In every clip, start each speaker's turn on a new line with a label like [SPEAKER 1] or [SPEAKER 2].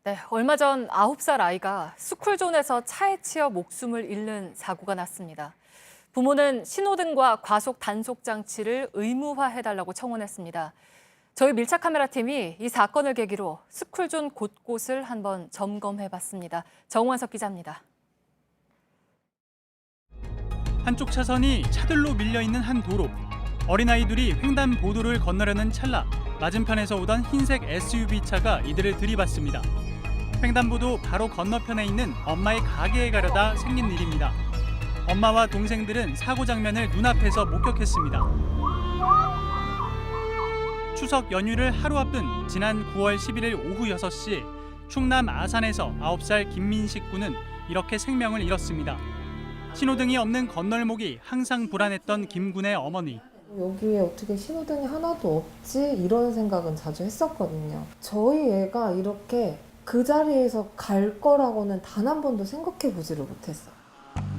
[SPEAKER 1] 네, 얼마 전 9살 아이가 스쿨존에서 차에 치여 목숨을 잃는 사고가 났습니다. 부모는 신호등과 과속 단속 장치를 의무화해달라고 청원했습니다. 저희 밀착 카메라 팀이 이 사건을 계기로 스쿨존 곳곳을 한번 점검해봤습니다. 정원석 기자입니다.
[SPEAKER 2] 한쪽 차선이 차들로 밀려있는 한 도로. 어린아이들이 횡단보도를 건너려는 찰나 맞은편에서 오던 흰색 SUV 차가 이들을 들이받습니다. 횡단보도 바로 건너편에 있는 엄마의 가게에 가려다 생긴 일입니다. 엄마와 동생들은 사고 장면을 눈앞에서 목격했습니다. 추석 연휴를 하루 앞둔 지난 9월 11일 오후 6시 충남 아산에서 9살 김민식 군은 이렇게 생명을 잃었습니다. 신호등이 없는 건널목이 항상 불안했던 김 군의 어머니.
[SPEAKER 3] 여기에 어떻게 신호등이 하나도 없지? 이런 생각은 자주 했었거든요. 저희 애가 이렇게 그 자리에서 갈 거라고는 단 한 번도 생각해 보지를 못했어요.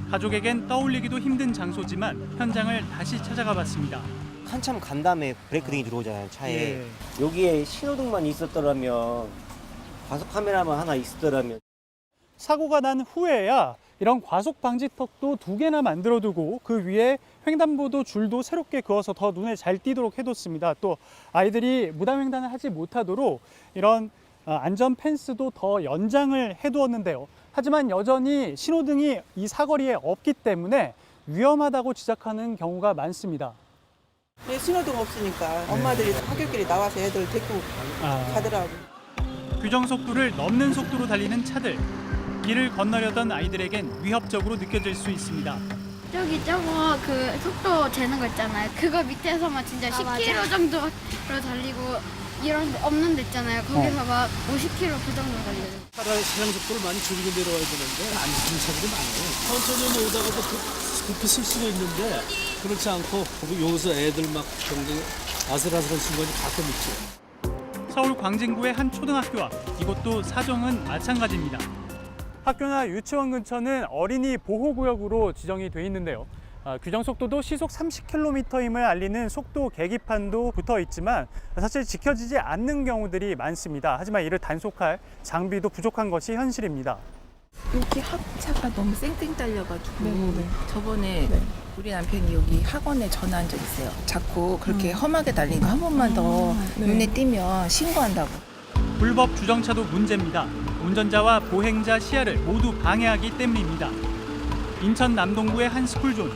[SPEAKER 2] 가족에겐 떠올리기도 힘든 장소지만 현장을 다시 찾아가 봤습니다.
[SPEAKER 4] 한참 간 다음에 브레이크등이 들어오잖아요, 차에.
[SPEAKER 2] 예.
[SPEAKER 4] 여기에 신호등만 있었더라면, 과속 카메라만 하나 있었더라면.
[SPEAKER 2] 사고가 난 후에야 이런 과속 방지턱도 2개나 만들어두고 그 위에 횡단보도 줄도 새롭게 그어서 더 눈에 잘 띄도록 해뒀습니다. 또 아이들이 무단횡단을 하지 못하도록 이런 안전 펜스도 더 연장을 해두었는데요. 하지만 여전히 신호등이 이 사거리에 없기 때문에 위험하다고 지적하는 경우가 많습니다.
[SPEAKER 5] 신호등 없으니까 엄마들이 학교끼리 나와서 애들 데리고 가더라고.
[SPEAKER 2] 규정 속도를 넘는 속도로 달리는 차들. 길을 건너려던 아이들에겐 위협적으로 느껴질 수 있습니다.
[SPEAKER 6] 저기 저거 그 속도 재는 거 있잖아요. 그거 밑에서만 진짜 10km 정도로 달리고 이런 데 없는 데 있잖아요. 거기서 막 50km 그 정도 달려요.
[SPEAKER 7] 차라리 차량 속도를 많이 줄이고 내려와야 되는데 안 지키는 차들이 많아요. 천천히 오다가도 급히 쓸 수가 있는데 그렇지 않고 여기서 애들 막 경쟁 아슬아슬한 순간이 가끔 있죠.
[SPEAKER 2] 서울 광진구의 한 초등학교와 이곳도 사정은 마찬가지입니다. 학교나 유치원 근처는 어린이 보호구역으로 지정이 돼 있는데요. 규정 속도도 시속 30km임을 알리는 속도 계기판도 붙어 있지만 사실 지켜지지 않는 경우들이 많습니다. 하지만 이를 단속할 장비도 부족한 것이 현실입니다.
[SPEAKER 8] 여기 학차가 너무 쌩쌩 달려가지고 저번에 우리 남편이 여기 학원에 전화한 적 있어요. 자꾸 그렇게 험하게 달리는 거 한 번만 더 눈에 띄면 신고한다고.
[SPEAKER 2] 불법 주정차도 문제입니다. 운전자와 보행자 시야를 모두 방해하기 때문입니다. 인천 남동구의 한 스쿨존.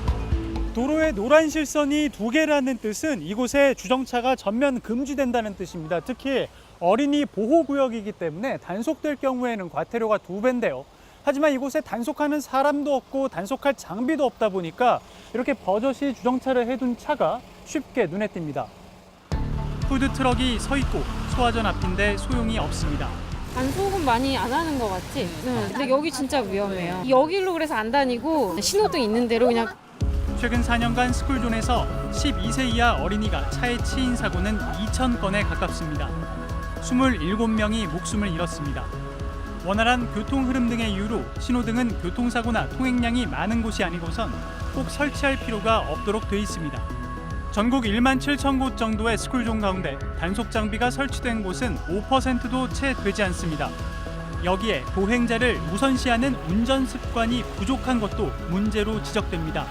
[SPEAKER 2] 도로에 노란 실선이 2개라는 뜻은 이곳에 주정차가 전면 금지된다는 뜻입니다. 특히 어린이 보호구역이기 때문에 단속될 경우에는 과태료가 2배인데요. 하지만 이곳에 단속하는 사람도 없고 단속할 장비도 없다 보니까 이렇게 버젓이 주정차를 해둔 차가 쉽게 눈에 띕니다. 푸드트럭이 서 있고 소화전 앞인데 소용이 없습니다.
[SPEAKER 9] 단속은 많이 안 하는 것 같지? 네. 근데 여기 진짜 위험해요. 여기로 그래서 안 다니고 신호등 있는 대로 그냥.
[SPEAKER 2] 최근 4년간 스쿨존에서 12세 이하 어린이가 차에 치인 사고는 2,000건에 가깝습니다. 27명이 목숨을 잃었습니다. 원활한 교통 흐름 등의 이유로 신호등은 교통사고나 통행량이 많은 곳이 아니고선 꼭 설치할 필요가 없도록 돼 있습니다. 전국 1만 7천 곳 정도의 스쿨존 가운데 단속 장비가 설치된 곳은 5%도 채 되지 않습니다. 여기에 보행자를 우선시하는 운전 습관이 부족한 것도 문제로 지적됩니다.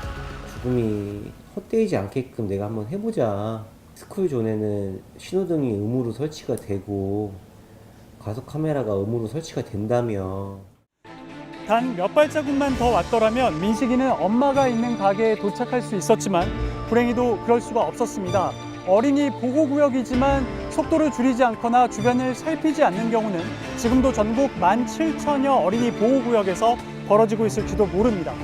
[SPEAKER 4] 죽음이 헛되지 않게끔 내가 한번 해보자. 스쿨존에는 신호등이 의무로 설치가 되고 과속 카메라가 의무로 설치가 된다면
[SPEAKER 2] 단 몇 발자국만 더 왔더라면 민식이는 엄마가 있는 가게에 도착할 수 있었지만 불행히도 그럴 수가 없었습니다. 어린이 보호구역이지만 속도를 줄이지 않거나 주변을 살피지 않는 경우는 지금도 전국 17,000여 어린이 보호구역에서 벌어지고 있을지도 모릅니다.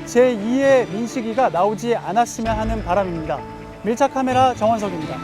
[SPEAKER 2] 제2의 민식이가 나오지 않았으면 하는 바람입니다. 밀착 카메라 정원석입니다.